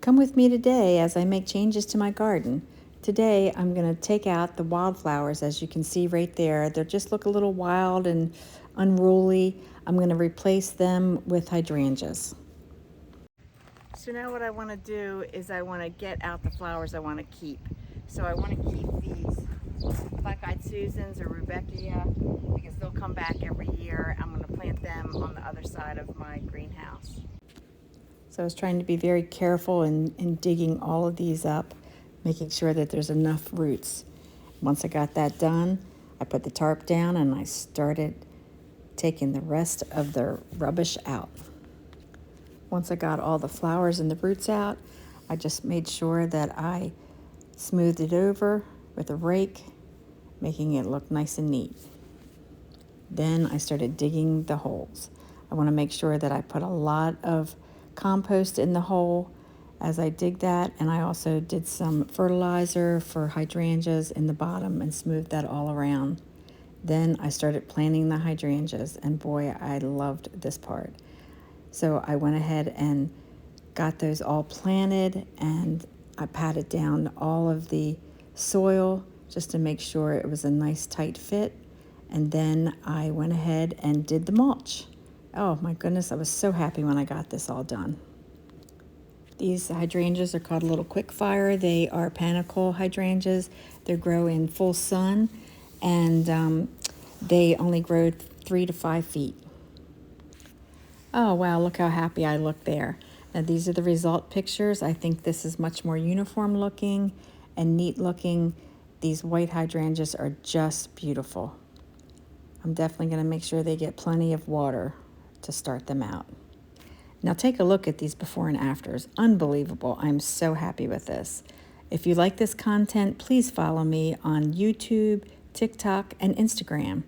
Come with me today as I make changes to my garden. Today I'm going to take out the wildflowers, as you can see right there. They just look a little wild and unruly. I'm going to replace them with hydrangeas. So now what I want to do is I want to get out the flowers I want to keep. So I want to keep these black-eyed Susans or Rudbeckia because they'll come back every year. I'm going to plant them on the other side of my greenhouse. So I was trying to be very careful in digging all of these up, making sure that there's enough roots. Once I got that done, I put the tarp down and I started taking the rest of the rubbish out. Once I got all the flowers and the roots out, I just made sure that I smoothed it over with a rake, making it look nice and neat. Then I started digging the holes. I want to make sure that I put a lot of compost in the hole as I dig that, and I also did some fertilizer for hydrangeas in the bottom and smoothed that all around. Then I started planting the hydrangeas, and boy, I loved this part. So I went ahead and got those all planted, and I patted down all of the soil just to make sure it was a nice tight fit. And then I went ahead and did the mulch. Oh my goodness, I was so happy when I got this all done. These hydrangeas are called Little Quick Fire. They are panicle hydrangeas. They grow in full sun, and they only grow 3 to 5 feet. Oh wow, look how happy I look there. Now these are the result pictures. I think this is much more uniform looking and neat looking. These white hydrangeas are just beautiful. I'm definitely going to make sure they get plenty of water to start them out. Now take a look at these before and afters. Unbelievable. I'm so happy with this. If you like this content, please follow me on YouTube, TikTok, and Instagram.